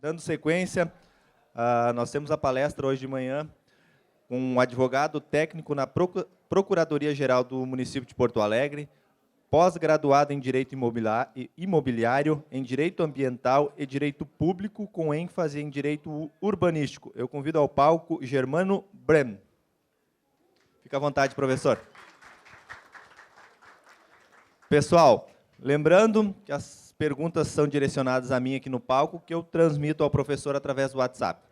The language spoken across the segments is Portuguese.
Dando sequência, nós temos a palestra hoje de manhã com um advogado técnico na Procuradoria-Geral do município de Porto Alegre, pós-graduado em Direito Imobiliário, em Direito Ambiental e Direito Público, com ênfase em Direito Urbanístico. Eu convido ao palco Germano Brem. Fica à vontade, professor. Pessoal, lembrando que as perguntas são direcionadas a mim aqui no palco, que eu transmito ao professor através do WhatsApp.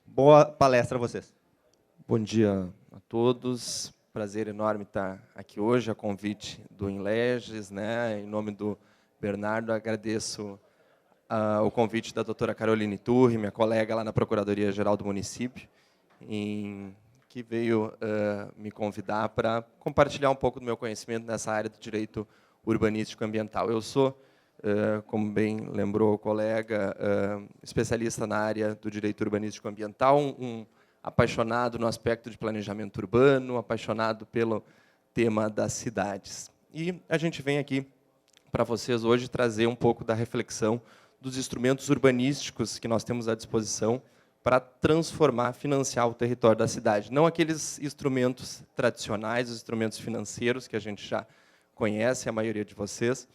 Boa palestra a vocês. Bom dia a todos. Prazer enorme estar aqui hoje, a convite do Inleges, né? Em nome do Bernardo, agradeço o convite da doutora Caroline Turri, minha colega lá na Procuradoria-Geral do município, que veio me convidar para compartilhar um pouco do meu conhecimento nessa área do direito urbanístico ambiental. Eu sou, como bem lembrou o colega, especialista na área do direito urbanístico ambiental, um apaixonado no aspecto de planejamento urbano, apaixonado pelo tema das cidades. E a gente vem aqui para vocês hoje trazer um pouco da reflexão dos instrumentos urbanísticos que nós temos à disposição para transformar, financiar o território da cidade. Não aqueles instrumentos tradicionais, os instrumentos financeiros que a gente já conhece, a maioria de vocês.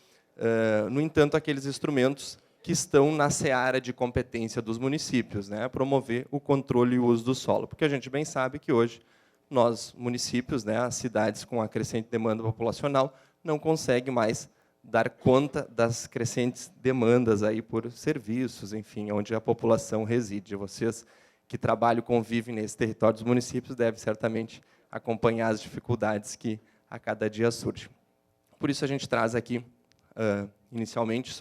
No entanto, aqueles instrumentos que estão na seara de competência dos municípios, né, promover o controle e o uso do solo. Porque a gente bem sabe que hoje nós, municípios, né, as cidades com a crescente demanda populacional, não conseguem mais dar conta das crescentes demandas aí por serviços, enfim, onde a população reside. Vocês que trabalham e convivem nesse território dos municípios devem certamente acompanhar as dificuldades que a cada dia surgem. Por isso a gente traz aqui, inicialmente,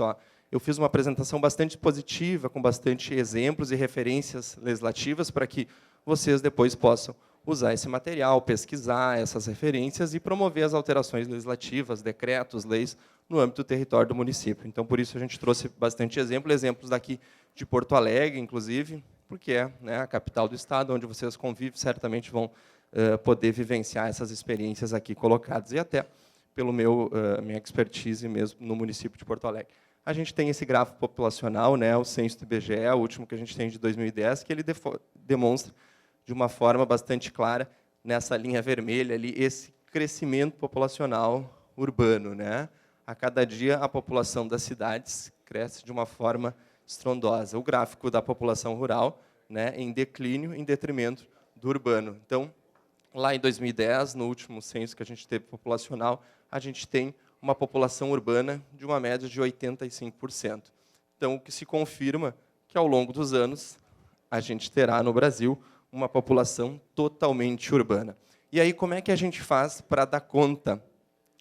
eu fiz uma apresentação bastante positiva, com bastante exemplos e referências legislativas, para que vocês depois possam usar esse material, pesquisar essas referências e promover as alterações legislativas, decretos, leis, no âmbito do território do município. Então, por isso, a gente trouxe bastante exemplos daqui de Porto Alegre, inclusive, porque é, né, a capital do estado, onde vocês convivem, certamente vão poder vivenciar essas experiências aqui colocadas, e até pelo minha expertise mesmo no município de Porto Alegre. A gente tem esse gráfico populacional, né, o censo do IBGE, o último que a gente tem de 2010, que ele demonstra de uma forma bastante clara, nessa linha vermelha ali, esse crescimento populacional urbano, né? A cada dia, a população das cidades cresce de uma forma estrondosa. O gráfico da população rural, né, em declínio, em detrimento do urbano. Então, lá em 2010, no último censo que a gente teve populacional, a gente tem uma população urbana de uma média de 85%. Então, o que se confirma que, ao longo dos anos, a gente terá no Brasil uma população totalmente urbana. E aí, como é que a gente faz para dar conta,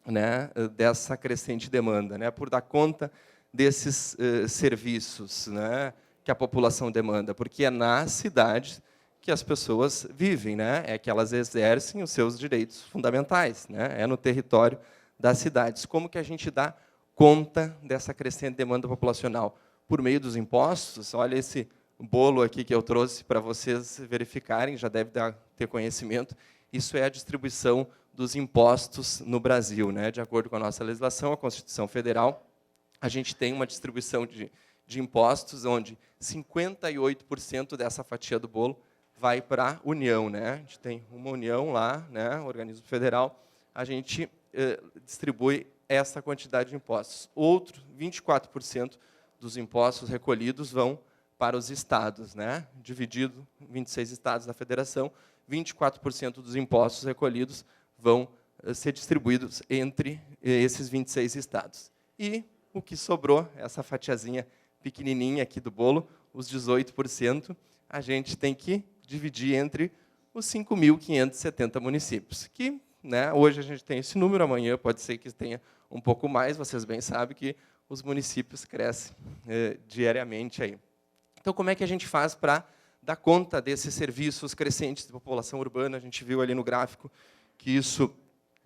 né, dessa crescente demanda, né, por dar conta desses serviços, né, que a população demanda? Porque é na cidade que as pessoas vivem, né, é que elas exercem os seus direitos fundamentais, né, é no território das cidades. Como que a gente dá conta dessa crescente demanda populacional? Por meio dos impostos. Olha esse bolo aqui que eu trouxe para vocês verificarem, já deve ter conhecimento. Isso é a distribuição dos impostos no Brasil, né? De acordo com a nossa legislação, a Constituição Federal, a gente tem uma distribuição de impostos onde 58% dessa fatia do bolo vai para a União, né? A gente tem uma União lá, né, organismo federal, a gente distribui essa quantidade de impostos. Outro 24% dos impostos recolhidos vão para os estados, né? Dividido em 26 estados da federação, 24% dos impostos recolhidos vão ser distribuídos entre esses 26 estados. E o que sobrou, essa fatiazinha pequenininha aqui do bolo, os 18%, a gente tem que dividir entre os 5.570 municípios, que, né, hoje a gente tem esse número, amanhã pode ser que tenha um pouco mais, vocês bem sabem que os municípios crescem diariamente aí. Então, como é que a gente faz para dar conta desses serviços crescentes de população urbana? A gente viu ali no gráfico que isso,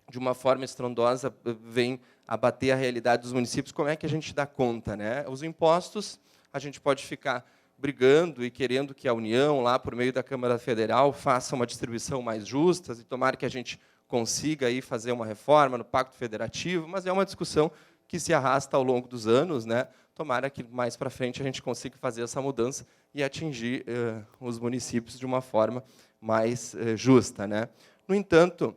de uma forma estrondosa, vem abater a realidade dos municípios. Como é que a gente dá conta, né? Os impostos, a gente pode ficar brigando e querendo que a União, lá por meio da Câmara Federal, faça uma distribuição mais justa, e tomara que a gente consiga aí fazer uma reforma no Pacto Federativo, mas é uma discussão que se arrasta ao longo dos anos, né? Tomara que mais para frente a gente consiga fazer essa mudança e atingir os municípios de uma forma mais justa, né? No entanto,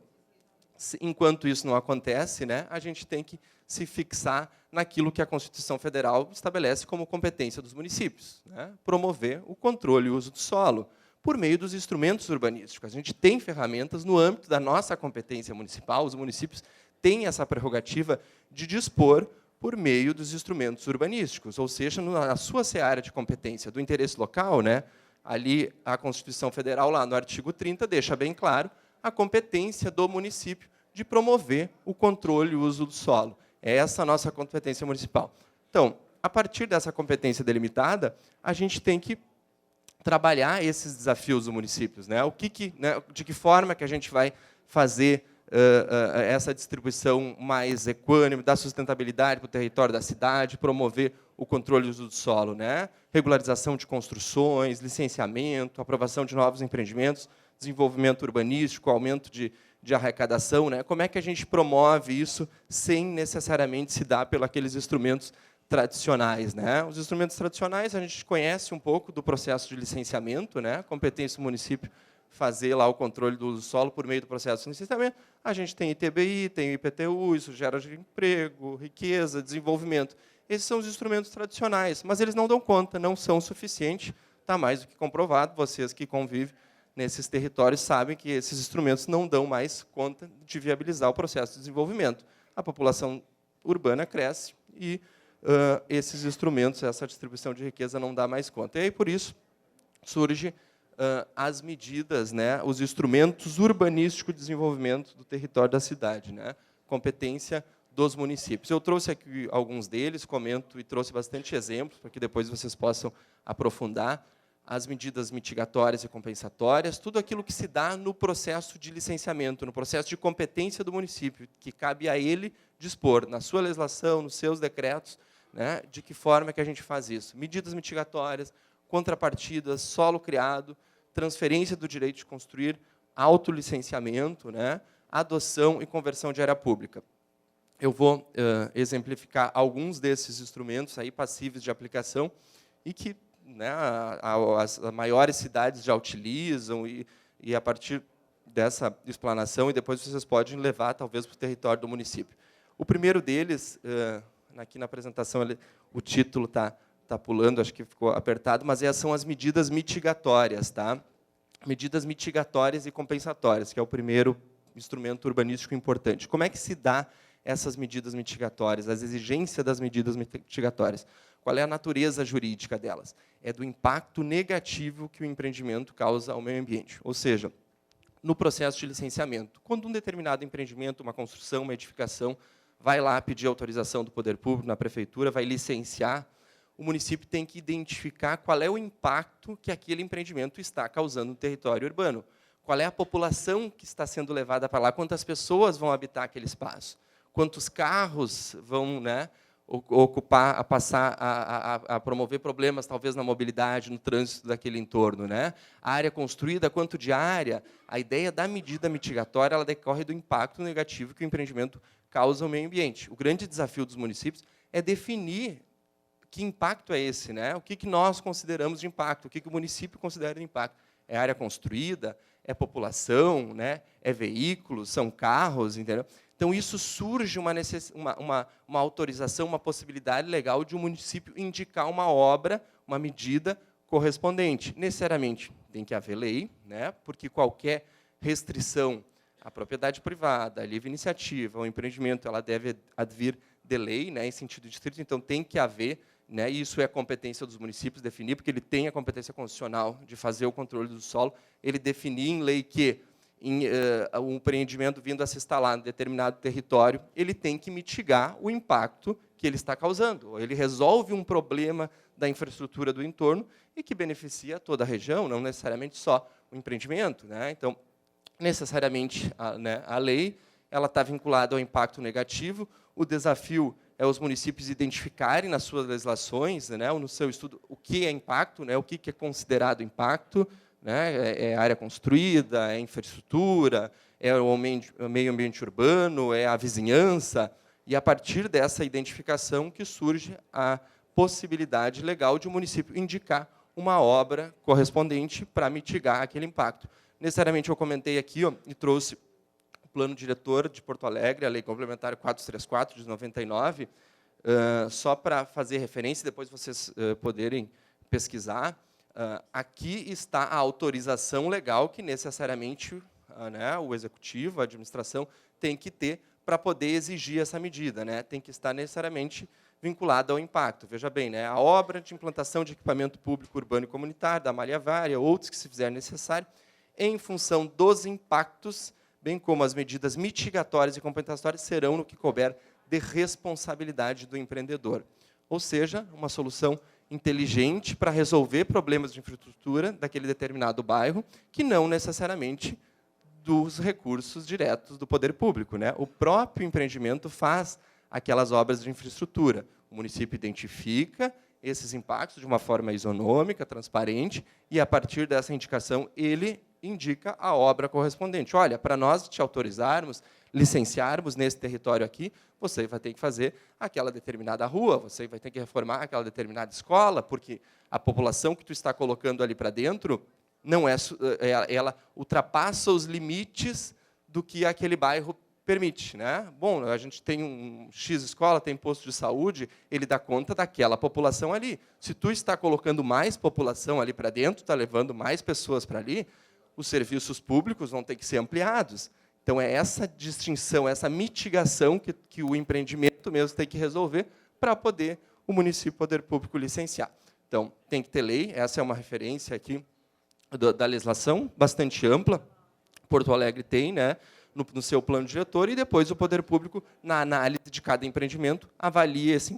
enquanto isso não acontece, né, a gente tem que se fixar naquilo que a Constituição Federal estabelece como competência dos municípios, né? Promover o controle e o uso do solo por meio dos instrumentos urbanísticos. A gente tem ferramentas no âmbito da nossa competência municipal, os municípios têm essa prerrogativa de dispor por meio dos instrumentos urbanísticos, ou seja, na sua seara de competência do interesse local, né, ali a Constituição Federal, lá no artigo 30, deixa bem claro a competência do município de promover o controle e o uso do solo. É essa a nossa competência municipal. Então, a partir dessa competência delimitada, a gente tem que trabalhar esses desafios dos municípios, né? De que forma que a gente vai fazer essa distribuição mais equânime, da sustentabilidade para o território da cidade, promover o controle do uso do solo, né? Regularização de construções, licenciamento, aprovação de novos empreendimentos, desenvolvimento urbanístico, aumento de arrecadação, né? Como é que a gente promove isso sem necessariamente se dar pelos aqueles instrumentos tradicionais, né? Os instrumentos tradicionais a gente conhece um pouco do processo de licenciamento, né? Competência do município fazer lá o controle do uso do solo por meio do processo de licenciamento. A gente tem ITBI, tem IPTU, isso gera emprego, riqueza, desenvolvimento. Esses são os instrumentos tradicionais, mas eles não dão conta, não são suficientes. Está mais do que comprovado. Vocês que convivem nesses territórios sabem que esses instrumentos não dão mais conta de viabilizar o processo de desenvolvimento. A população urbana cresce e esses instrumentos, essa distribuição de riqueza não dá mais conta. E aí, por isso, surge as medidas, né, os instrumentos urbanísticos de desenvolvimento do território da cidade, né, competência dos municípios. Eu trouxe aqui alguns deles, comento e trouxe bastante exemplos, para que depois vocês possam aprofundar as medidas mitigatórias e compensatórias, tudo aquilo que se dá no processo de licenciamento, no processo de competência do município, que cabe a ele dispor, na sua legislação, nos seus decretos, né, de que forma que a gente faz isso. Medidas mitigatórias, contrapartidas, solo criado, transferência do direito de construir, autolicenciamento, né, adoção e conversão de área pública. Eu vou exemplificar alguns desses instrumentos aí passíveis de aplicação e que, né, as maiores cidades já utilizam e a partir dessa explanação, e depois vocês podem levar, talvez, para o território do município. O primeiro deles, aqui na apresentação, o título está pulando, acho que ficou apertado, mas são as medidas mitigatórias, tá? Medidas mitigatórias e compensatórias, que é o primeiro instrumento urbanístico importante. Como é que se dá essas medidas mitigatórias, as exigências das medidas mitigatórias? Qual é a natureza jurídica delas? É do impacto negativo que o empreendimento causa ao meio ambiente. Ou seja, no processo de licenciamento, quando um determinado empreendimento, uma construção, uma edificação, vai lá pedir autorização do poder público na prefeitura, vai licenciar, o município tem que identificar qual é o impacto que aquele empreendimento está causando no território urbano. Qual é a população que está sendo levada para lá, quantas pessoas vão habitar aquele espaço, quantos carros vão, né, ocupar, passar a promover problemas, talvez, na mobilidade, no trânsito daquele entorno, né? A área construída, quanto de área. A ideia da medida mitigatória ela decorre do impacto negativo que o empreendimento causa ao meio ambiente. O grande desafio dos municípios é definir que impacto é esse, né? O que nós consideramos de impacto, o que o município considera de impacto. É área construída, é população, né? É veículos, são carros, entendeu? Então, isso surge uma autorização, uma possibilidade legal de um município indicar uma obra, uma medida correspondente. Necessariamente tem que haver lei, né? Porque qualquer restrição à propriedade privada, à livre iniciativa, ao empreendimento, ela deve advir de lei, né, em sentido estrito, então tem que haver, né, e isso é competência dos municípios definir, porque ele tem a competência constitucional de fazer o controle do solo, ele definir em lei que um empreendimento vindo a se instalar em determinado território, ele tem que mitigar o impacto que ele está causando. Ele resolve um problema da infraestrutura do entorno e que beneficia toda a região, não necessariamente só o empreendimento, né? Então, necessariamente, a lei ela está vinculada ao impacto negativo. O desafio é os municípios identificarem nas suas legislações, né, ou no seu estudo, o que é impacto, né, o que é considerado impacto, né, é área construída, é infraestrutura, é o meio ambiente urbano, é a vizinhança, E, a partir dessa identificação, que surge a possibilidade legal de o município indicar uma obra correspondente para mitigar aquele impacto. Necessariamente, eu comentei aqui e trouxe o plano diretor de Porto Alegre, a Lei Complementar 434, de 99, só para fazer referência, depois vocês poderem pesquisar. Aqui está a autorização legal que, necessariamente, o executivo, a administração, tem que ter para poder exigir essa medida. Tem que estar necessariamente vinculada ao impacto. Veja bem, a obra de implantação de equipamento público urbano e comunitário, da malha viária, outros que se fizer necessário, em função dos impactos, bem como as medidas mitigatórias e compensatórias, serão no que couber de responsabilidade do empreendedor. Ou seja, uma solução inteligente para resolver problemas de infraestrutura daquele determinado bairro, que não necessariamente dos recursos diretos do poder público. O próprio empreendimento faz aquelas obras de infraestrutura. O município identifica esses impactos de uma forma isonômica, transparente, e, a partir dessa indicação, ele indica a obra correspondente. Olha, para nós te autorizarmos, licenciarmos nesse território aqui, você vai ter que fazer aquela determinada rua, você vai ter que reformar aquela determinada escola, porque a população que tu está colocando ali para dentro não ela ultrapassa os limites do que aquele bairro permite. Bom, a gente tem um X escola, tem posto de saúde, ele dá conta daquela população ali. Se tu está colocando mais população ali para dentro, está levando mais pessoas para ali, os serviços públicos vão ter que ser ampliados. Então, é essa distinção, essa mitigação que o empreendimento mesmo tem que resolver para poder o município, o poder público, licenciar. Então, tem que ter lei, essa é uma referência aqui da legislação, bastante ampla. Porto Alegre tem, no seu plano diretor, e depois o poder público, na análise de cada empreendimento, avalia esse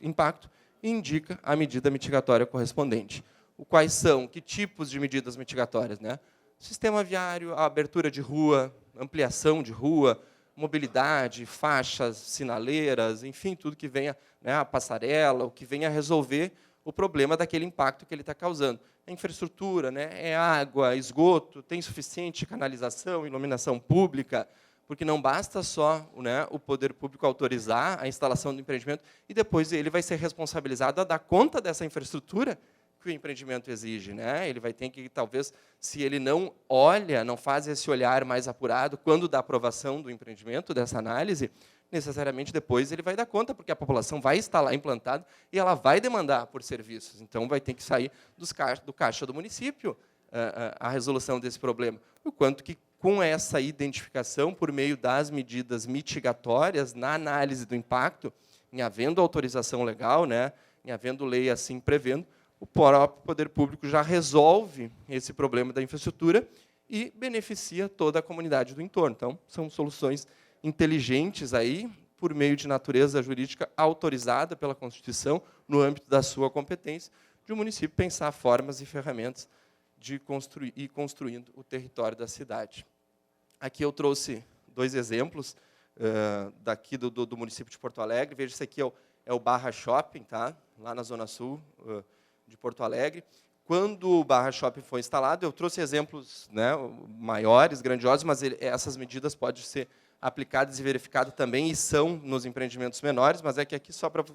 impacto e indica a medida mitigatória correspondente. Quais são? Que tipos de medidas mitigatórias? Sistema viário, a abertura de rua, ampliação de rua, mobilidade, faixas, sinaleiras, enfim, tudo que venha, a passarela, o que venha a resolver o problema daquele impacto que ele está causando. A infraestrutura, é água, esgoto, tem suficiente canalização, iluminação pública, porque não basta só o poder público autorizar a instalação do empreendimento e depois ele vai ser responsabilizado a dar conta dessa infraestrutura que o empreendimento exige. Ele vai ter que, talvez, se ele não olha, não faz esse olhar mais apurado, quando da aprovação do empreendimento, dessa análise, necessariamente depois ele vai dar conta, porque a população vai estar lá implantada e ela vai demandar por serviços. Então, vai ter que sair do caixa do município a resolução desse problema. O quanto que, com essa identificação, por meio das medidas mitigatórias, na análise do impacto, em havendo autorização legal, em havendo lei assim prevendo, o próprio poder público já resolve esse problema da infraestrutura e beneficia toda a comunidade do entorno. Então, são soluções inteligentes aí, por meio de natureza jurídica autorizada pela Constituição, no âmbito da sua competência, de o município pensar formas e ferramentas de ir construindo o território da cidade. Aqui eu trouxe 2 exemplos daqui do município de Porto Alegre. Veja, esse aqui é o Barra Shopping, lá na Zona Sul de Porto Alegre. Quando o Barra Shopping foi instalado, eu trouxe exemplos maiores, grandiosos, mas essas medidas podem ser aplicadas e verificadas também, e são nos empreendimentos menores, mas é que aqui, só para,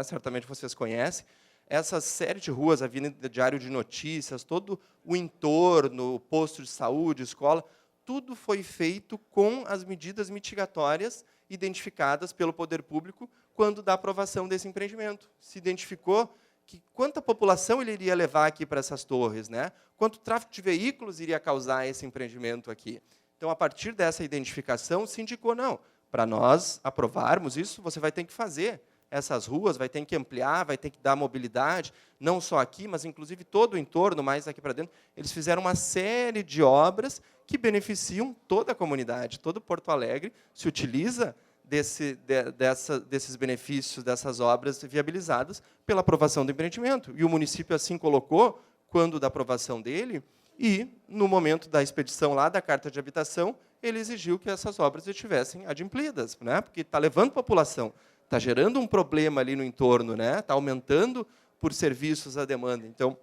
certamente vocês conhecem, essa série de ruas, a Avenida Diário de Notícias, todo o entorno, posto de saúde, escola, tudo foi feito com as medidas mitigatórias identificadas pelo poder público quando da aprovação desse empreendimento. Se identificou que quanta população ele iria levar aqui para essas torres, quanto tráfego de veículos iria causar esse empreendimento aqui. Então, a partir dessa identificação, se indicou, não, para nós aprovarmos isso, você vai ter que fazer essas ruas, vai ter que ampliar, vai ter que dar mobilidade, não só aqui, mas, inclusive, todo o entorno, mais aqui para dentro. Eles fizeram uma série de obras que beneficiam toda a comunidade. Todo Porto Alegre se utiliza desses benefícios, dessas obras viabilizadas pela aprovação do empreendimento. E o município assim colocou, quando da aprovação dele, e, no momento da expedição lá da carta de habitação, ele exigiu que essas obras estivessem adimplidas, porque está levando população, está gerando um problema ali no entorno, está aumentando por serviços a demanda. Então,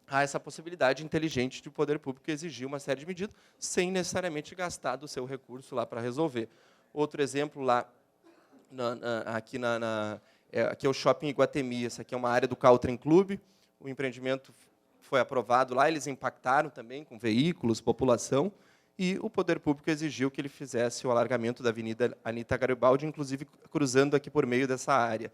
há essa possibilidade inteligente de o poder público exigir uma série de medidas, sem necessariamente gastar do seu recurso lá para resolver. Outro exemplo lá aqui é o Shopping Iguatemi, essa aqui é uma área do Caltrim Clube, o empreendimento foi aprovado lá, eles impactaram também com veículos, população, e o poder público exigiu que ele fizesse o alargamento da Avenida Anita Garibaldi, inclusive cruzando aqui por meio dessa área.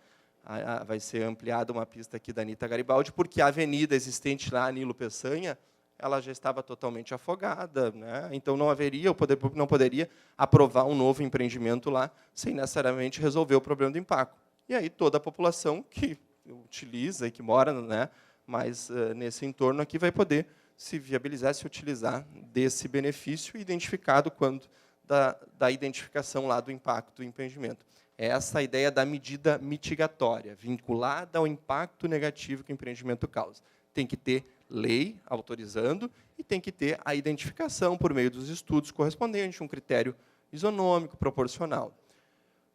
Vai ser ampliada uma pista aqui da Anita Garibaldi, porque a avenida existente lá, Nilo Peçanha, ela já estava totalmente afogada, né? Então não haveria, o poder público não poderia aprovar um novo empreendimento lá sem necessariamente resolver o problema do impacto. E aí toda a população que utiliza e que mora, né, mas nesse entorno aqui vai poder se viabilizar, se utilizar desse benefício identificado quando da identificação lá do impacto do empreendimento. É essa a ideia da medida mitigatória, vinculada ao impacto negativo que o empreendimento causa. Tem que ter lei autorizando e tem que ter a identificação por meio dos estudos correspondentes, um critério isonômico, proporcional.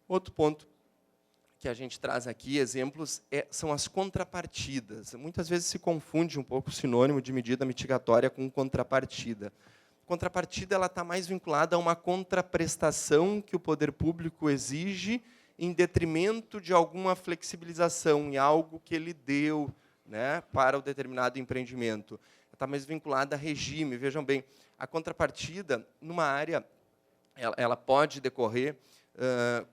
Outro ponto que a gente traz aqui, exemplos, são as contrapartidas. Muitas vezes se confunde um pouco o sinônimo de medida mitigatória com contrapartida. Contrapartida está mais vinculada a uma contraprestação que o poder público exige em detrimento de alguma flexibilização, em algo que ele deu, né, para o determinado empreendimento. Está mais vinculada a regime. Vejam bem, a contrapartida, numa área, ela pode decorrer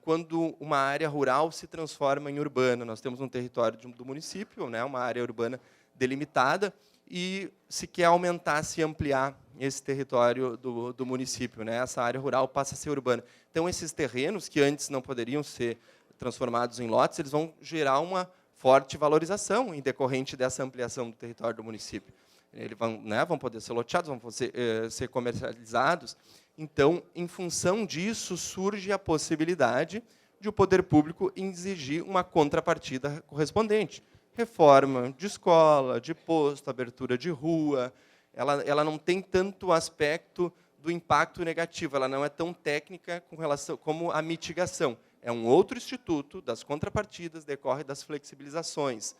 quando uma área rural se transforma em urbana. Nós temos um território do município, né, uma área urbana delimitada, e se quer aumentar, se ampliar esse território do município, né, essa área rural passa a ser urbana. Então, esses terrenos, que antes não poderiam ser transformados em lotes, eles vão gerar uma forte valorização em decorrente dessa ampliação do território do município. Eles vão poder ser loteados, vão poder ser comercializados. Então, em função disso, surge a possibilidade de o poder público exigir uma contrapartida correspondente. Reforma de escola, de posto, abertura de rua. Ela não tem tanto aspecto do impacto negativo, ela não é tão técnica com relação como a mitigação. É um outro instituto das contrapartidas, decorre das flexibilizações.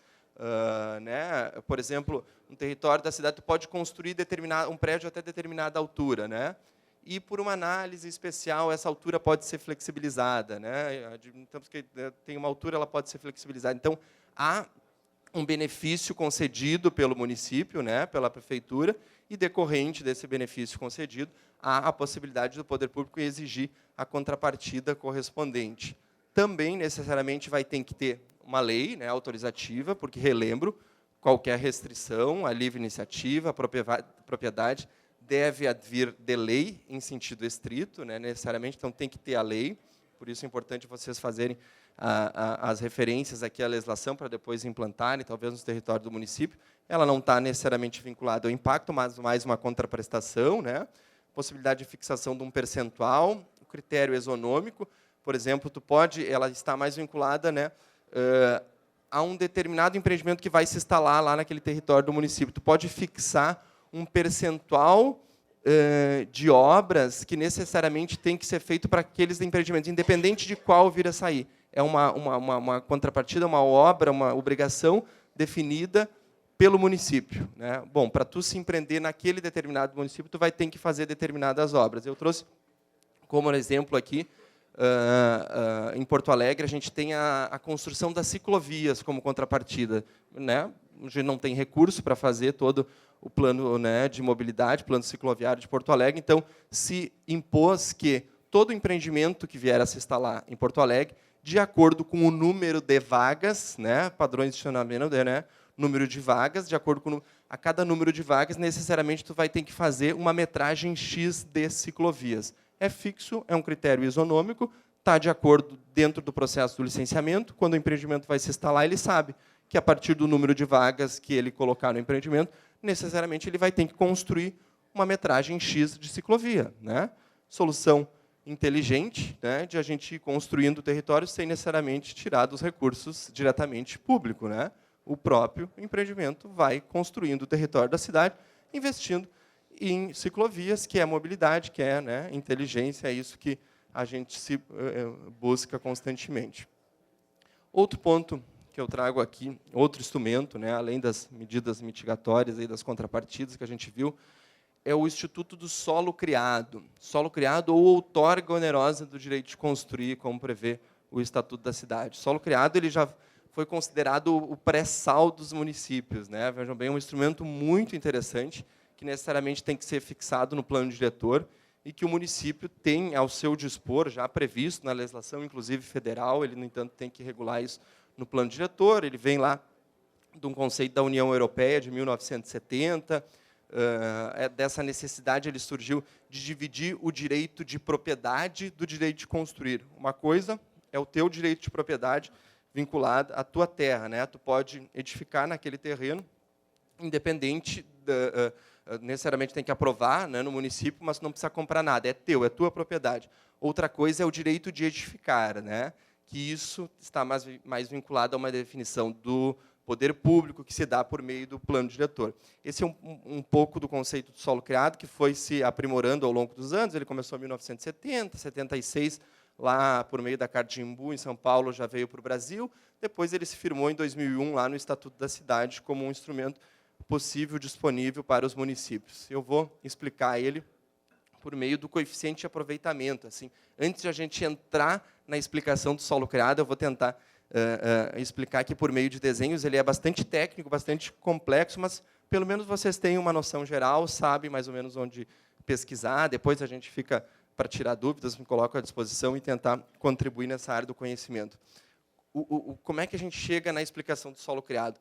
Né? Por exemplo, um território da cidade tu pode construir um prédio até determinada altura, né? E, por uma análise especial, essa altura pode ser flexibilizada, né? Então, porque tem uma altura, ela pode ser flexibilizada. Então, há um benefício concedido pelo município, né, pela prefeitura, e, decorrente desse benefício concedido, há a possibilidade do poder público exigir a contrapartida correspondente. Também, necessariamente, vai ter que ter uma lei, né, autorizativa, porque, relembro, qualquer restrição à livre iniciativa, à propriedade, deve advir de lei, em sentido estrito, né, necessariamente, então tem que ter a lei, por isso é importante vocês fazerem as referências aqui à legislação, para depois implantarem, talvez, no território do município. Ela não está necessariamente vinculada ao impacto, mas mais uma contraprestação, né, possibilidade de fixação de um percentual, o critério isonômico, por exemplo, ela está mais vinculada, né, a um determinado empreendimento que vai se instalar lá naquele território do município. Tu pode fixar um percentual de obras que necessariamente tem que ser feito para aqueles empreendimentos, independente de qual vir a sair. É uma contrapartida, uma obra, uma obrigação definida pelo município, né? Bom, para tu se empreender naquele determinado município, tu vai ter que fazer determinadas obras. Eu trouxe como exemplo aqui, em Porto Alegre, a gente tem a construção das ciclovias como contrapartida, né? A gente não tem recurso para fazer todo o plano, né, de mobilidade, plano cicloviário de Porto Alegre, então se impôs que todo empreendimento que vier a se instalar em Porto Alegre, de acordo com o número de vagas, né, padrões de funcionamento, né, número de vagas, de acordo com a cada número de vagas, necessariamente tu vai ter que fazer uma metragem X de ciclovias. É fixo, é um critério isonômico, está de acordo dentro do processo do licenciamento. Quando o empreendimento vai se instalar, ele sabe que, a partir do número de vagas que ele colocar no empreendimento, necessariamente ele vai ter que construir uma metragem X de ciclovia, né? Solução inteligente, né, de a gente ir construindo o território sem necessariamente tirar dos recursos diretamente público, né? O próprio empreendimento vai construindo o território da cidade, investindo em ciclovias, que é mobilidade, que é, né, inteligência, é isso que a gente busca constantemente. Outro ponto que eu trago aqui, outro instrumento, né, além das medidas mitigatórias e das contrapartidas que a gente viu, é o Instituto do Solo Criado. Solo Criado ou outorga onerosa do direito de construir, como prevê o Estatuto da Cidade. O solo criado ele já foi considerado o pré-sal dos municípios, né? Vejam bem, é um instrumento muito interessante, que necessariamente tem que ser fixado no plano diretor e que o município tem ao seu dispor, já previsto na legislação, inclusive federal, ele, no entanto, tem que regular isso no plano diretor, ele vem lá de um conceito da União Europeia, de 1970, dessa necessidade ele surgiu de dividir o direito de propriedade do direito de construir. Uma coisa é o teu direito de propriedade vinculado à tua terra, né? Tu pode edificar naquele terreno, independente, necessariamente tem que aprovar, né, no município, mas não precisa comprar nada, é teu, é tua propriedade. Outra coisa é o direito de edificar, né? Que isso está mais vinculado a uma definição do poder público que se dá por meio do plano diretor. Esse é um pouco do conceito do solo criado, que foi se aprimorando ao longo dos anos. Ele começou em 1970, 76, lá por meio da Catimbu, em São Paulo, já veio para o Brasil. Depois ele se firmou em 2001 lá no Estatuto da Cidade como um instrumento possível, disponível para os municípios. Eu vou explicar ele por meio do coeficiente de aproveitamento. Assim, antes de a gente entrar na explicação do solo criado, eu vou tentar explicar que, por meio de desenhos, ele é bastante técnico, bastante complexo, mas pelo menos vocês têm uma noção geral, sabem mais ou menos onde pesquisar. Depois a gente fica para tirar dúvidas, me coloco à disposição e tentar contribuir nessa área do conhecimento. Como é que a gente chega na explicação do solo criado?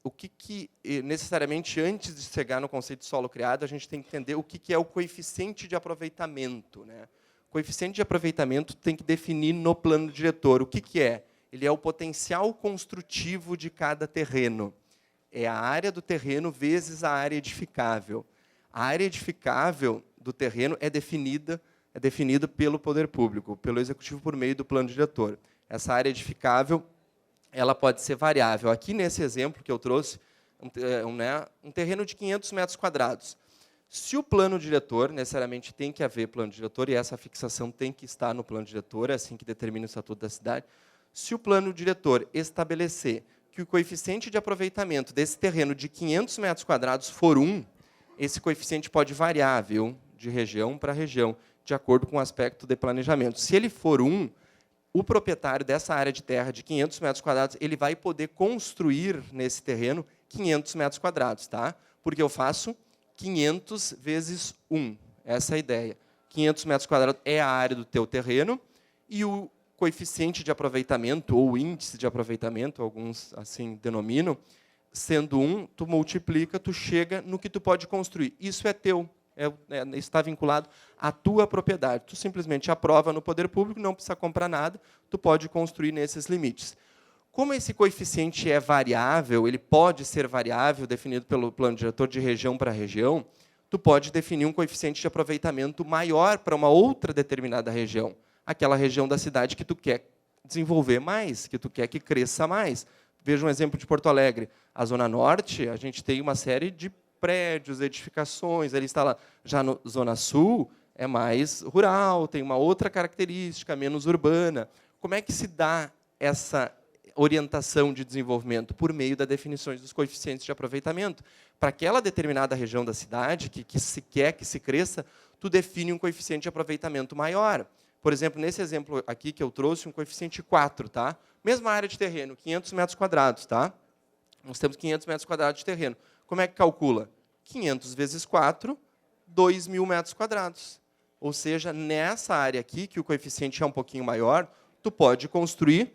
O que necessariamente, antes de chegar no conceito de solo criado, a gente tem que entender o que é o coeficiente de aproveitamento, né? O coeficiente de aproveitamento tem que definir no plano diretor. O que é? Ele é o potencial construtivo de cada terreno. É a área do terreno vezes a área edificável. A área edificável do terreno é definida pelo poder público, pelo executivo por meio do plano diretor. Essa área edificável ela pode ser variável. Aqui, nesse exemplo que eu trouxe, um terreno de 500 metros quadrados. Se o plano diretor, necessariamente tem que haver plano diretor, e essa fixação tem que estar no plano diretor, é assim que determina o Estatuto da Cidade. Se o plano diretor estabelecer que o coeficiente de aproveitamento desse terreno de 500 metros quadrados for 1, esse coeficiente pode variar, viu, de região para região, de acordo com o aspecto de planejamento. Se ele for 1, o proprietário dessa área de terra de 500 metros quadrados, ele vai poder construir nesse terreno 500 metros quadrados, tá? Porque eu faço 500 vezes 1, essa é a ideia. 500 metros quadrados é a área do teu terreno, e o coeficiente de aproveitamento, ou índice de aproveitamento, alguns assim denominam, sendo 1, tu multiplica, tu chega no que tu pode construir. Isso é teu, está vinculado à tua propriedade. Tu simplesmente aprova no poder público, não precisa comprar nada, tu pode construir nesses limites. Como esse coeficiente é variável, ele pode ser variável, definido pelo plano diretor de região para região, tu pode definir um coeficiente de aproveitamento maior para uma outra determinada região, aquela região da cidade que tu quer desenvolver mais, que tu quer que cresça mais. Veja um exemplo de Porto Alegre. A Zona Norte, a gente tem uma série de prédios, edificações, ele está lá. Já na Zona Sul, é mais rural, tem uma outra característica, menos urbana. Como é que se dá essa orientação de desenvolvimento? Por meio das definições dos coeficientes de aproveitamento. Para aquela determinada região da cidade, que se quer que se cresça, tu define um coeficiente de aproveitamento maior. Por exemplo, nesse exemplo aqui que eu trouxe, um coeficiente 4, tá? Mesma área de terreno, 500 metros quadrados, tá? Nós temos 500 metros quadrados de terreno. Como é que calcula? 500 vezes 4, 2.000 metros quadrados. Ou seja, nessa área aqui, que o coeficiente é um pouquinho maior, tu pode construir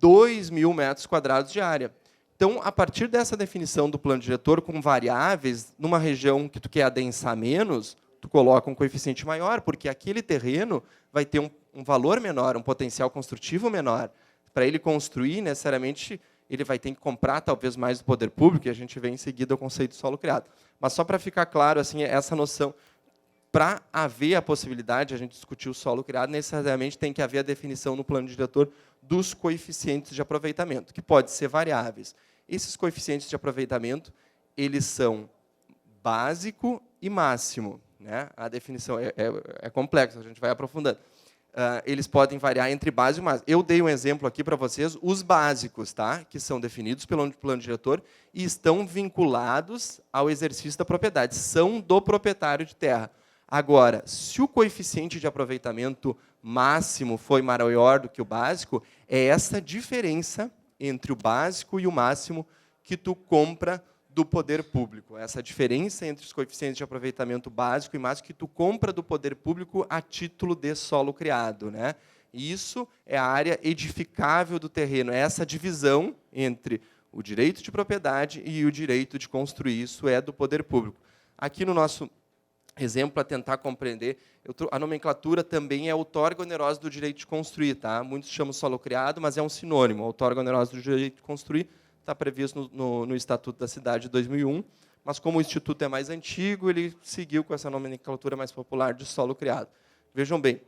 2.000 metros quadrados de área. Então, a partir dessa definição do plano diretor com variáveis, numa região que tu quer adensar menos, tu coloca um coeficiente maior, porque aquele terreno vai ter um valor menor, um potencial construtivo menor. Para ele construir, necessariamente, ele vai ter que comprar talvez mais do poder público, e a gente vê em seguida o conceito de solo criado. Mas só para ficar claro, assim, essa noção, para haver a possibilidade, a gente discutir o solo criado, necessariamente tem que haver a definição no plano diretor dos coeficientes de aproveitamento, que podem ser variáveis. Esses coeficientes de aproveitamento, eles são básico e máximo, né? A definição é complexa, a gente vai aprofundando. Eles podem variar entre básico e máximo. Eu dei um exemplo aqui para vocês, os básicos, tá? Que são definidos pelo plano diretor e estão vinculados ao exercício da propriedade, são do proprietário de terra. Agora, se o coeficiente de aproveitamento máximo foi maior do que o básico, é essa diferença entre o básico e o máximo que tu compra do poder público. Essa diferença entre os coeficientes de aproveitamento básico e máximo que tu compra do poder público a título de solo criado, né? Isso é a área edificável do terreno, é essa divisão entre o direito de propriedade e o direito de construir. Isso é do poder público. Aqui no nosso exemplo, para tentar compreender, a nomenclatura também é outorga onerosa do direito de construir. Tá? Muitos chamam solo criado, mas é um sinônimo. A outorga onerosa do direito de construir está previsto no Estatuto da Cidade de 2001, mas como o Instituto é mais antigo, ele seguiu com essa nomenclatura mais popular de solo criado. Vejam bem,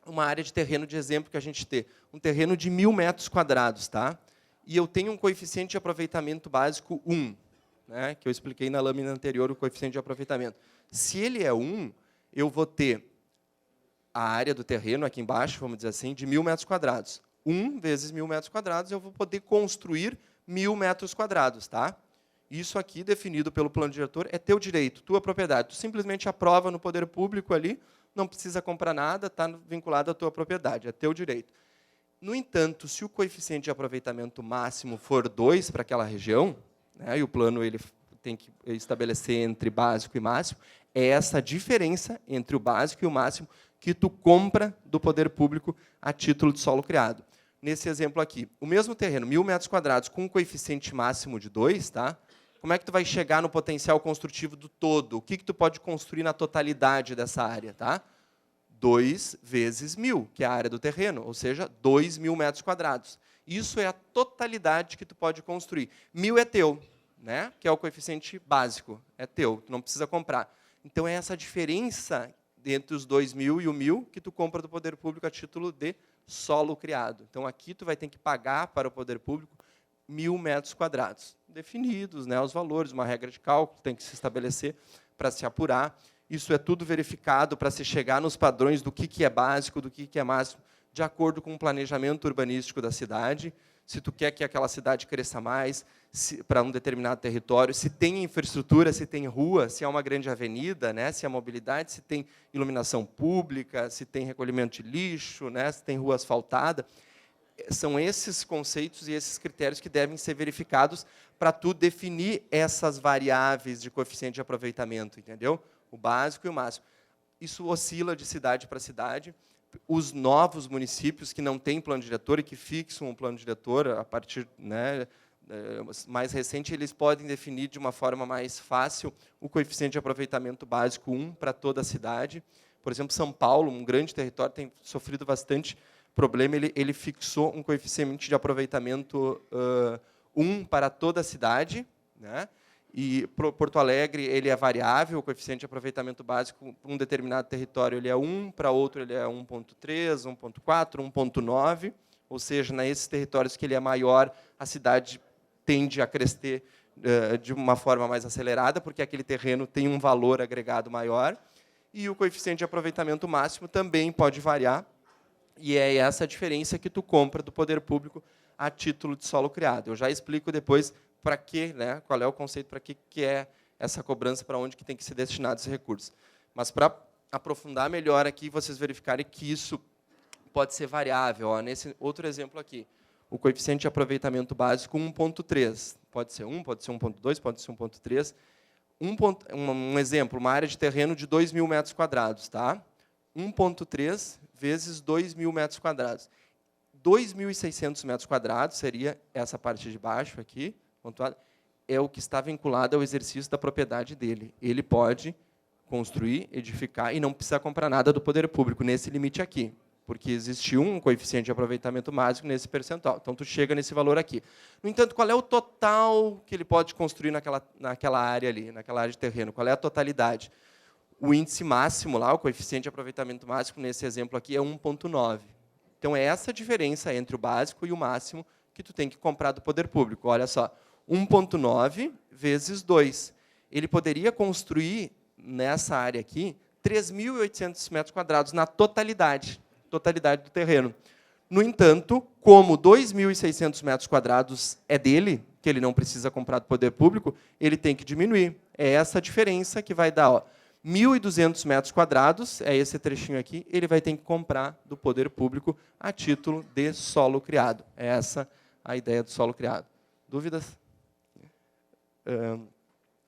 uma área de terreno de exemplo que a gente tem, um terreno de 1.000 metros quadrados, tá? E eu tenho um coeficiente de aproveitamento básico 1, né, que eu expliquei na lâmina anterior, o coeficiente de aproveitamento. Se ele é 1, eu vou ter a área do terreno, aqui embaixo, vamos dizer assim, de 1.000 metros quadrados. 1 vezes 1.000 metros quadrados, eu vou poder construir 1.000 metros quadrados. Tá? Isso aqui, definido pelo plano diretor, é teu direito, tua propriedade. Tu simplesmente aprova no poder público ali, não precisa comprar nada, está vinculado à tua propriedade, é teu direito. No entanto, se o coeficiente de aproveitamento máximo for 2 para aquela região, né, e o plano ele tem que estabelecer entre básico e máximo, é essa diferença entre o básico e o máximo que tu compra do poder público a título de solo criado. Nesse exemplo aqui, o mesmo terreno, 1.000 metros quadrados, com um coeficiente máximo de 2, tá? Como é que tu vai chegar no potencial construtivo do todo? O que tu pode construir na totalidade dessa área? Tá? 2 vezes 1.000, que é a área do terreno, ou seja, 2.000 metros quadrados. Isso é a totalidade que tu pode construir. 1.000 é teu, né? Que é o coeficiente básico, é teu, tu não precisa comprar. Então, é essa diferença entre os 2.000 e o 1.000 que tu compra do poder público a título de solo criado. Então, aqui tu vai ter que pagar para o poder público 1.000 metros quadrados, definidos, né, os valores, uma regra de cálculo tem que se estabelecer para se apurar. Isso é tudo verificado para se chegar nos padrões do que é básico, do que é máximo, de acordo com o planejamento urbanístico da cidade. Se tu quer que aquela cidade cresça mais para um determinado território, se tem infraestrutura, se tem rua, se é uma grande avenida, né, se é mobilidade, se tem iluminação pública, se tem recolhimento de lixo, né, se tem rua asfaltada. São esses conceitos e esses critérios que devem ser verificados para tu definir essas variáveis de coeficiente de aproveitamento, entendeu? O básico e o máximo. Isso oscila de cidade para cidade. Os novos municípios que não têm plano diretor e que fixam um plano diretor a partir, né, mais recente, eles podem definir de uma forma mais fácil o coeficiente de aproveitamento básico 1 para toda a cidade. Por exemplo, São Paulo, um grande território, tem sofrido bastante problema, ele fixou um coeficiente de aproveitamento 1 para toda a cidade, né? E Porto Alegre ele é variável, o coeficiente de aproveitamento básico para um determinado território ele é 1, para outro ele é 1,3, 1,4, 1,9, ou seja, nesses territórios que ele é maior, a cidade tende a crescer de uma forma mais acelerada, porque aquele terreno tem um valor agregado maior, e o coeficiente de aproveitamento máximo também pode variar, e é essa a diferença que tu compra do poder público a título de solo criado. Eu já explico depois para quê, né, qual é o conceito, para que é essa cobrança, para onde que tem que ser destinado esse recurso. Mas para aprofundar melhor aqui, vocês verificarem que isso pode ser variável. Ó, nesse outro exemplo aqui, o coeficiente de aproveitamento básico 1,3. Pode ser 1, pode ser 1,2, pode ser 1,3. Um exemplo, uma área de terreno de 2.000 metros quadrados. Tá? 1,3 vezes 2.000 metros quadrados. 2.600 metros quadrados seria essa parte de baixo aqui, pontuado, é o que está vinculado ao exercício da propriedade dele. Ele pode construir, edificar e não precisa comprar nada do poder público nesse limite aqui, porque existe um coeficiente de aproveitamento máximo nesse percentual. Então, tu chega nesse valor aqui. No entanto, qual é o total que ele pode construir naquela área ali, naquela área de terreno? Qual é a totalidade? O índice máximo lá, o coeficiente de aproveitamento máximo nesse exemplo aqui é 1,9. Então, é essa diferença entre o básico e o máximo que tu tem que comprar do poder público. Olha só, 1,9 vezes 2. Ele poderia construir, nessa área aqui, 3.800 metros quadrados na totalidade do terreno. No entanto, como 2.600 metros quadrados é dele, que ele não precisa comprar do poder público, ele tem que diminuir. É essa a diferença que vai dar. Ó, 1.200 metros quadrados, é esse trechinho aqui, ele vai ter que comprar do poder público a título de solo criado. É essa a ideia do solo criado. Dúvidas?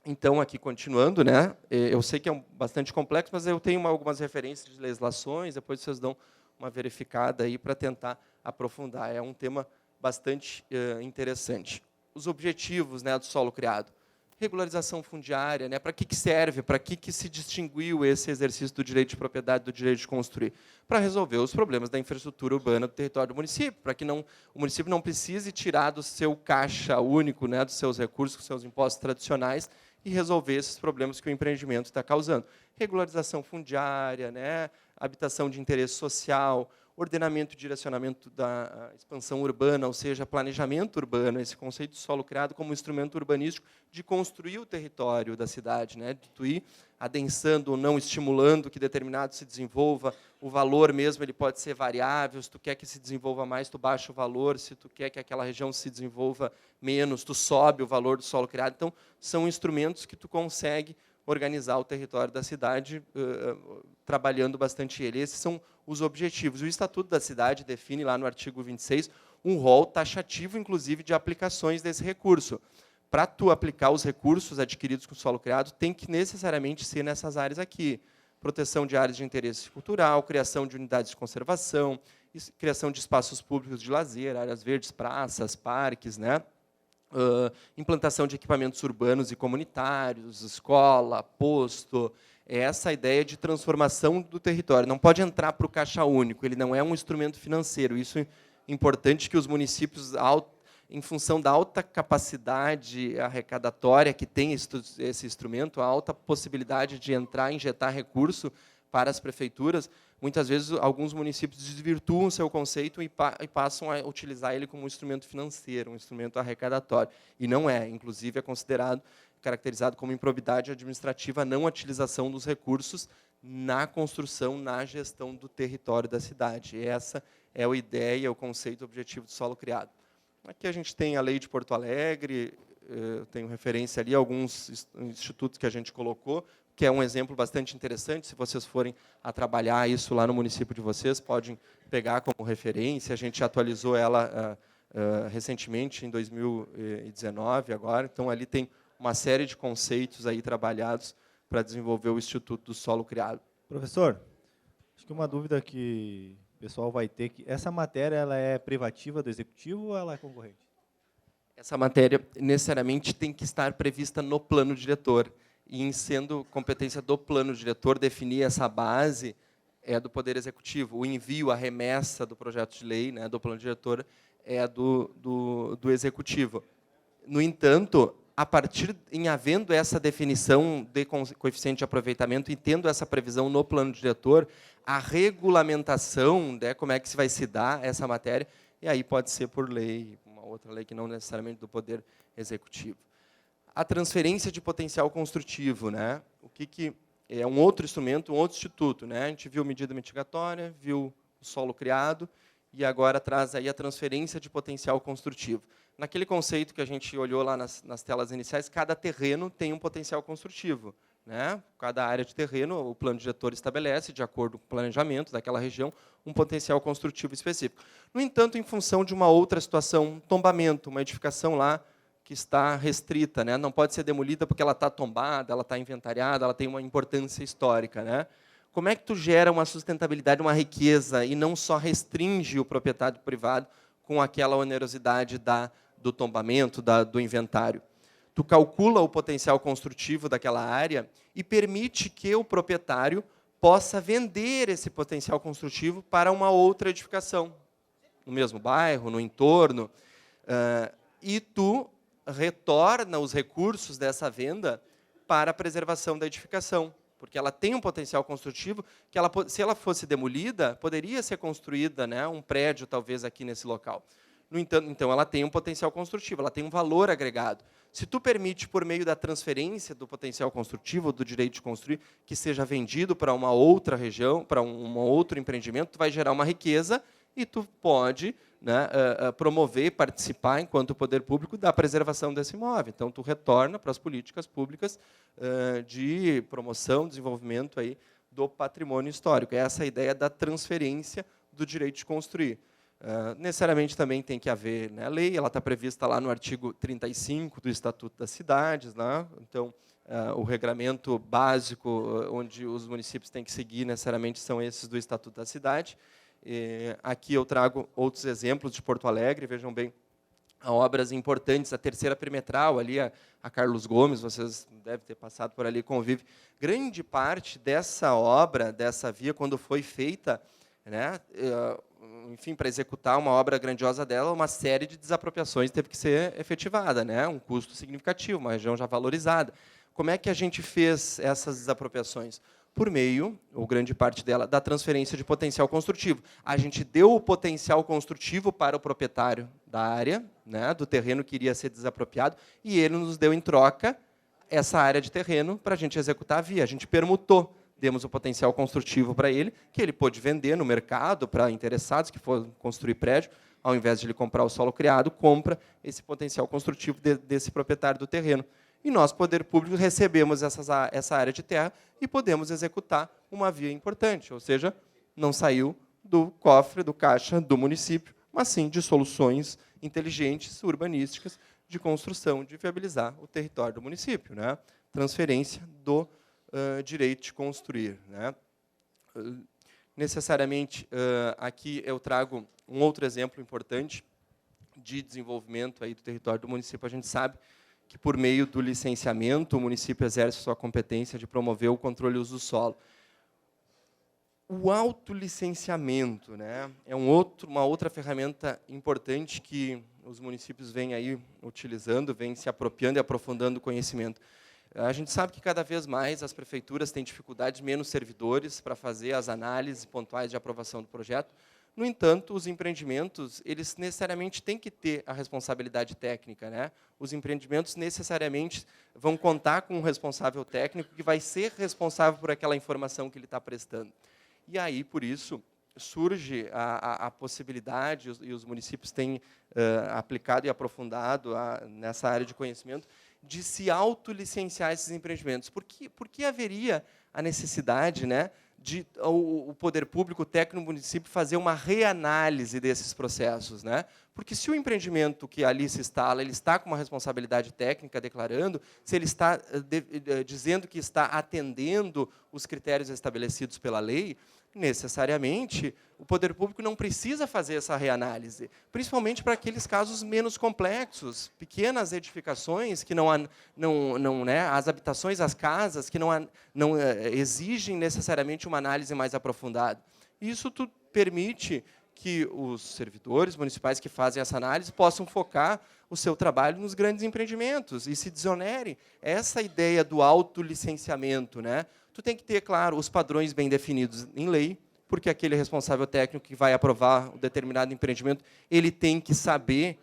Então, aqui continuando, né? Eu sei que é bastante complexo, mas eu tenho algumas referências de legislações, depois vocês dão uma verificada aí para tentar aprofundar. É um tema bastante interessante. Os objetivos, né, do solo criado. Regularização fundiária, né? Para que serve? Para que se distinguiu esse exercício do direito de propriedade do direito de construir? Para resolver os problemas da infraestrutura urbana do território do município, para que o município não precise tirar do seu caixa único, né, dos seus recursos, dos seus impostos tradicionais, e resolver esses problemas que o empreendimento está causando. Regularização fundiária, né, habitação de interesse social, ordenamento e direcionamento da expansão urbana, ou seja, planejamento urbano, esse conceito de solo criado como instrumento urbanístico de construir o território da cidade, né, de tu ir adensando ou não, estimulando que determinado se desenvolva, o valor mesmo ele pode ser variável, se tu quer que se desenvolva mais, tu baixa o valor, se tu quer que aquela região se desenvolva menos, tu sobe o valor do solo criado. Então, são instrumentos que tu consegue organizar o território da cidade, trabalhando bastante ele. Esses são os objetivos. O Estatuto da Cidade define, lá no artigo 26, um rol taxativo, inclusive, de aplicações desse recurso. Para tu aplicar os recursos adquiridos com o solo criado, tem que necessariamente ser nessas áreas aqui. Proteção de áreas de interesse cultural, criação de unidades de conservação, criação de espaços públicos de lazer, áreas verdes, praças, parques, né? Implantação de equipamentos urbanos e comunitários, escola, posto. É essa a ideia de transformação do território. Não pode entrar para o caixa único, ele não é um instrumento financeiro. Isso é importante que os municípios, em função da alta capacidade arrecadatória que tem esse instrumento, a alta possibilidade de entrar, injetar recurso para as prefeituras, muitas vezes alguns municípios desvirtuam o seu conceito e passam a utilizar ele como um instrumento financeiro, um instrumento arrecadatório. E não é, inclusive é caracterizado como improbidade administrativa a não utilização dos recursos na construção, na gestão do território da cidade. E essa é a ideia, o conceito, o objetivo do solo criado. Aqui a gente tem a Lei de Porto Alegre, eu tenho referência ali a alguns institutos que a gente colocou, que é um exemplo bastante interessante. Se vocês forem a trabalhar isso lá no município de vocês, podem pegar como referência. A gente atualizou ela recentemente, em 2019, agora. Então, ali tem uma série de conceitos aí trabalhados para desenvolver o Instituto do Solo Criado. Professor, acho que uma dúvida que o pessoal vai ter, que essa matéria ela é privativa do Executivo ou ela é concorrente? Essa matéria, necessariamente, tem que estar prevista no plano diretor. E, em sendo competência do plano diretor, definir essa base é do Poder Executivo. O envio, a remessa do projeto de lei, né, do plano diretor, é do Executivo. No entanto, em havendo essa definição de coeficiente de aproveitamento e tendo essa previsão no plano diretor, a regulamentação, né, como é que se vai se dar essa matéria, e aí pode ser por lei, uma outra lei que não necessariamente do Poder Executivo. A transferência de potencial construtivo, né? O que é um outro instrumento, um outro instituto, né? A gente viu medida mitigatória, viu o solo criado, e agora traz aí a transferência de potencial construtivo. Naquele conceito que a gente olhou lá nas telas iniciais, cada terreno tem um potencial construtivo, né? Cada área de terreno, o plano diretor estabelece, de acordo com o planejamento daquela região, um potencial construtivo específico. No entanto, em função de uma outra situação, um tombamento, uma edificação lá que está restrita, né? Não pode ser demolida porque ela está tombada, ela está inventariada, ela tem uma importância histórica, né? Como é que tu gera uma sustentabilidade, uma riqueza, e não só restringe o proprietário privado com aquela onerosidade do tombamento, do inventário? Tu calcula o potencial construtivo daquela área e permite que o proprietário possa vender esse potencial construtivo para uma outra edificação, no mesmo bairro, no entorno, e tu retorna os recursos dessa venda para a preservação da edificação, porque ela tem um potencial construtivo que, se ela fosse demolida, poderia ser construída, né, um prédio, talvez, aqui nesse local. No entanto, então, ela tem um potencial construtivo, ela tem um valor agregado. Se tu permite, por meio da transferência do potencial construtivo, do direito de construir, que seja vendido para uma outra região, para um outro empreendimento, tu vai gerar uma riqueza e tu pode, né, promover, participar, enquanto poder público, da preservação desse imóvel. Então, tu retorna para as políticas públicas de promoção, desenvolvimento aí do patrimônio histórico. Essa é a ideia da transferência do direito de construir. Necessariamente também tem que haver, né, a lei, ela está prevista lá no artigo 35 do Estatuto das Cidades, né? Então, o regramento básico onde os municípios têm que seguir necessariamente são esses do Estatuto da Cidade. Aqui eu trago outros exemplos de Porto Alegre, vejam bem, obras importantes, a terceira perimetral, ali a Carlos Gomes, vocês devem ter passado por ali, convive. Grande parte dessa obra, dessa via, quando foi feita, né, enfim, para executar uma obra grandiosa dela, uma série de desapropriações teve que ser efetivada, né, um custo significativo, uma região já valorizada. Como é que a gente fez essas desapropriações? Por meio, ou grande parte dela, da transferência de potencial construtivo. A gente deu o potencial construtivo para o proprietário da área, né, do terreno que iria ser desapropriado, e ele nos deu em troca essa área de terreno para a gente executar a via. A gente permutou, demos o potencial construtivo para ele, que ele pôde vender no mercado para interessados que for construir prédio, ao invés de ele comprar o solo criado, compra esse potencial construtivo desse proprietário do terreno. E nós, poder público, recebemos essa área de terra e podemos executar uma via importante, ou seja, não saiu do cofre, do caixa do município, mas sim de soluções inteligentes, urbanísticas, de construção, de viabilizar o território do município, né? Transferência do direito de construir, né? Necessariamente, aqui eu trago um outro exemplo importante de desenvolvimento aí do território do município. A gente sabe que, por meio do licenciamento, o município exerce sua competência de promover o controle e uso do solo. O autolicenciamento, né, é uma outra ferramenta importante que os municípios vêm aí utilizando, vêm se apropriando e aprofundando o conhecimento. A gente sabe que, cada vez mais, as prefeituras têm dificuldade, menos servidores para fazer as análises pontuais de aprovação do projeto. No entanto, os empreendimentos, eles necessariamente têm que ter a responsabilidade técnica, né? Os empreendimentos necessariamente vão contar com um responsável técnico que vai ser responsável por aquela informação que ele está prestando. E aí, por isso, surge a possibilidade, e os municípios têm aplicado e aprofundado nessa área de conhecimento, de se autolicenciar esses empreendimentos. Por que haveria a necessidade, né, de o poder público, o técnico do município, fazer uma reanálise desses processos, né? Porque se o empreendimento que ali se instala, ele está com uma responsabilidade técnica declarando, se ele está dizendo que está atendendo os critérios estabelecidos pela lei, necessariamente o poder público não precisa fazer essa reanálise, principalmente para aqueles casos menos complexos, pequenas edificações que né, as habitações, as casas que não exigem necessariamente uma análise mais aprofundada. Isso tudo permite que os servidores municipais que fazem essa análise possam focar o seu trabalho nos grandes empreendimentos e se desonerem. Essa ideia do autolicenciamento, né? Tu tem que ter, claro, os padrões bem definidos em lei, porque aquele responsável técnico que vai aprovar um determinado empreendimento, ele tem que saber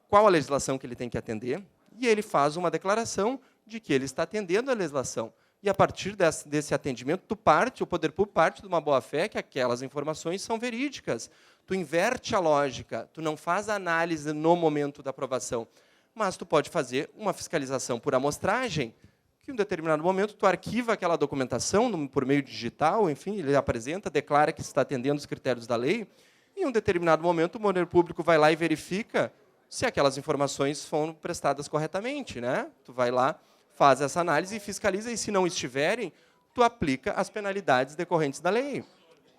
qual a legislação que ele tem que atender, e ele faz uma declaração de que ele está atendendo a legislação. E, a partir desse atendimento, o poder público parte de uma boa-fé que aquelas informações são verídicas. Tu inverte a lógica, tu não faz a análise no momento da aprovação, mas tu pode fazer uma fiscalização por amostragem, que em um determinado momento tu arquiva aquela documentação por meio digital, enfim, ele apresenta, declara que está atendendo os critérios da lei, e em um determinado momento o poder público vai lá e verifica se aquelas informações foram prestadas corretamente, né? Tu vai lá, faz essa análise e fiscaliza, e se não estiverem, tu aplica as penalidades decorrentes da lei.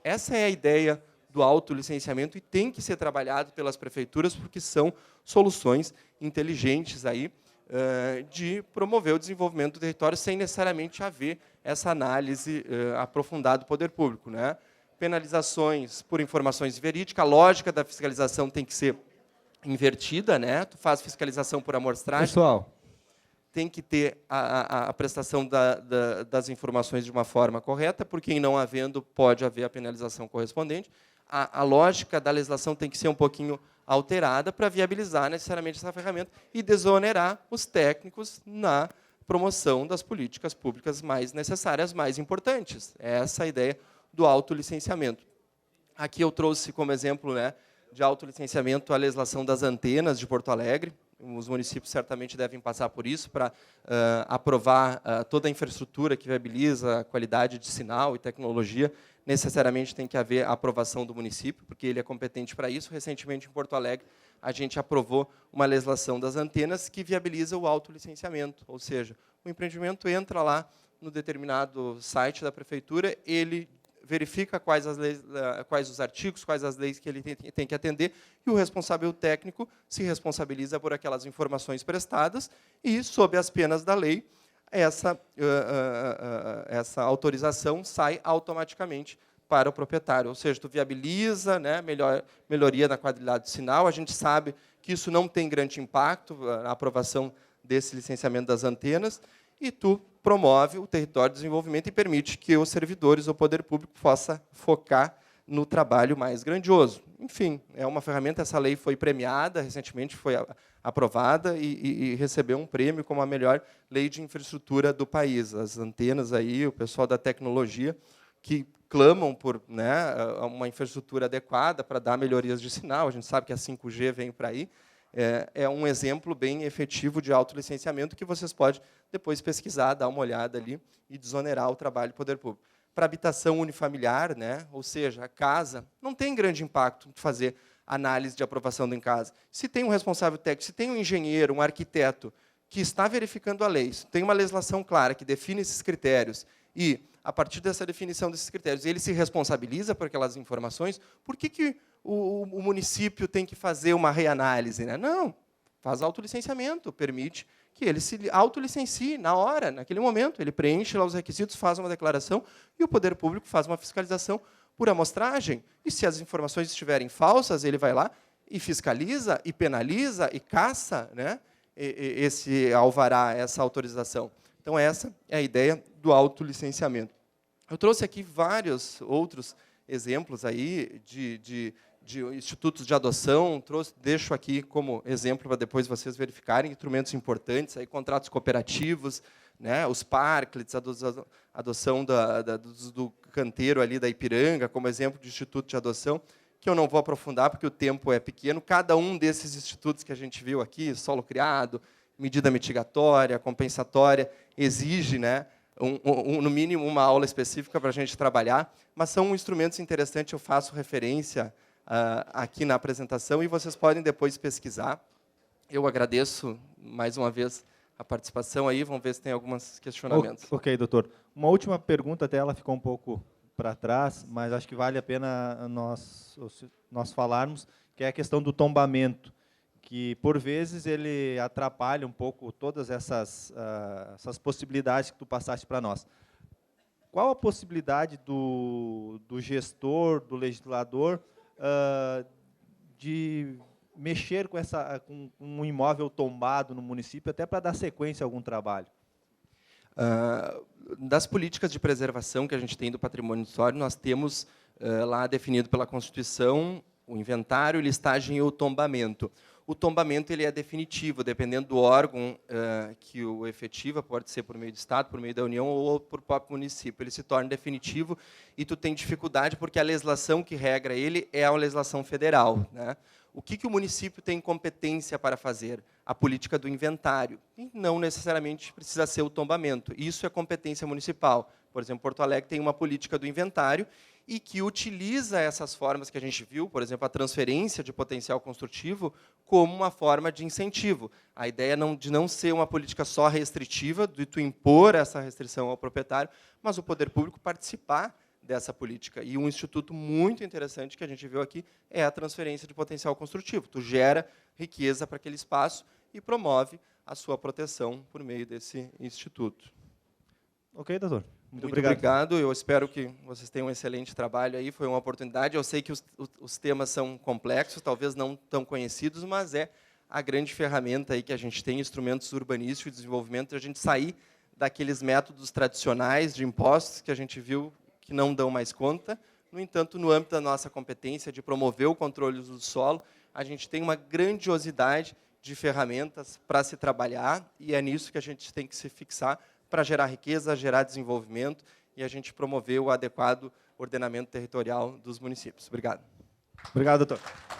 Essa é a ideia do autolicenciamento e tem que ser trabalhado pelas prefeituras, porque são soluções inteligentes aí, de promover o desenvolvimento do território sem necessariamente haver essa análise aprofundada do poder público, né? Penalizações por informações verídicas, a lógica da fiscalização tem que ser invertida, né? Tu faz fiscalização por amostragem. Pessoal, tem que ter a prestação das informações de uma forma correta, porque, em não havendo, pode haver a penalização correspondente. A lógica da legislação tem que ser um pouquinho alterada para viabilizar necessariamente essa ferramenta e desonerar os técnicos na promoção das políticas públicas mais necessárias, mais importantes. Essa é a ideia do autolicenciamento. Aqui eu trouxe como exemplo, né, de autolicenciamento a legislação das antenas de Porto Alegre. Os municípios certamente devem passar por isso para aprovar toda a infraestrutura que viabiliza a qualidade de sinal e tecnologia. Necessariamente tem que haver a aprovação do município, porque ele é competente para isso. Recentemente, em Porto Alegre, a gente aprovou uma legislação das antenas que viabiliza o autolicenciamento, ou seja, o empreendimento entra lá no determinado site da prefeitura, ele verifica quais os artigos, quais as leis que ele tem que atender, e o responsável técnico se responsabiliza por aquelas informações prestadas, e, sob as penas da lei, essa autorização sai automaticamente para o proprietário. Ou seja, tu viabiliza, né, melhoria na qualidade do sinal. A gente sabe que isso não tem grande impacto, a aprovação desse licenciamento das antenas, e tu promove o território de desenvolvimento e permite que os servidores, o poder público, possa focar no trabalho mais grandioso. Enfim, é uma ferramenta, essa lei foi premiada, recentemente foi aprovada e recebeu um prêmio como a melhor lei de infraestrutura do país. As antenas, aí, o pessoal da tecnologia, que clamam por, né, uma infraestrutura adequada para dar melhorias de sinal. A gente sabe que a 5G vem para aí. É um exemplo bem efetivo de autolicenciamento que vocês podem depois pesquisar, dar uma olhada ali e desonerar o trabalho do poder público. Para habitação unifamiliar, né, ou seja, a casa, não tem grande impacto de fazer análise de aprovação do em casa. Se tem um responsável técnico, se tem um engenheiro, um arquiteto que está verificando a lei, se tem uma legislação clara que define esses critérios e, a partir dessa definição desses critérios, ele se responsabiliza por aquelas informações, por que o município tem que fazer uma reanálise? Né? Não, faz autolicenciamento, permite que ele se autolicencie na hora, naquele momento. Ele preenche lá os requisitos, faz uma declaração e o poder público faz uma fiscalização por amostragem. E, se as informações estiverem falsas, ele vai lá e fiscaliza, e penaliza, e caça, né, esse alvará, essa autorização. Então, essa é a ideia do autolicenciamento. Eu trouxe aqui vários outros exemplos aí de institutos de adoção, deixo aqui como exemplo para depois vocês verificarem instrumentos importantes, aí, contratos cooperativos, né, os parklets, a adoção do canteiro ali da Ipiranga, como exemplo de instituto de adoção, que eu não vou aprofundar porque o tempo é pequeno. Cada um desses institutos que a gente viu aqui, solo criado, medida mitigatória, compensatória, exige, né, no mínimo uma aula específica para a gente trabalhar, mas são instrumentos interessantes, eu faço referência aqui na apresentação e vocês podem depois pesquisar. Eu agradeço mais uma vez a participação aí, vamos ver se tem alguns questionamentos. Ok, doutor. Uma última pergunta, até ela ficou um pouco para trás, mas acho que vale a pena nós falarmos, que é a questão do tombamento, que, por vezes, ele atrapalha um pouco todas essas possibilidades que tu passaste para nós. Qual a possibilidade do gestor, do legislador, de mexer com um imóvel tombado no município, até para dar sequência a algum trabalho? Das políticas de preservação que a gente tem do patrimônio histórico, nós temos lá definido pela Constituição o inventário, listagem e o tombamento. O tombamento ele é definitivo, dependendo do órgão que o efetiva, pode ser por meio do Estado, por meio da União ou por próprio município. Ele se torna definitivo e tu tem dificuldade porque a legislação que regra ele é a legislação federal, né? O que o município tem competência para fazer? A política do inventário. E não necessariamente precisa ser o tombamento. Isso é competência municipal. Por exemplo, Porto Alegre tem uma política do inventário e que utiliza essas formas que a gente viu, por exemplo, a transferência de potencial construtivo, como uma forma de incentivo. A ideia de não ser uma política só restritiva, de tu impor essa restrição ao proprietário, mas o poder público participar dessa política. E um instituto muito interessante que a gente viu aqui é a transferência de potencial construtivo. Tu gera riqueza para aquele espaço e promove a sua proteção por meio desse instituto. Ok, doutor. Muito obrigado. Eu espero que vocês tenham um excelente trabalho aí. Foi uma oportunidade. Eu sei que os temas são complexos, talvez não tão conhecidos, mas é a grande ferramenta aí que a gente tem, instrumentos urbanísticos e desenvolvimento, a gente sair daqueles métodos tradicionais de impostos que a gente viu que não dão mais conta. No entanto, no âmbito da nossa competência de promover o controle do solo, a gente tem uma grandiosidade de ferramentas para se trabalhar, e é nisso que a gente tem que se fixar para gerar riqueza, gerar desenvolvimento e a gente promover o adequado ordenamento territorial dos municípios. Obrigado. Obrigado, doutor.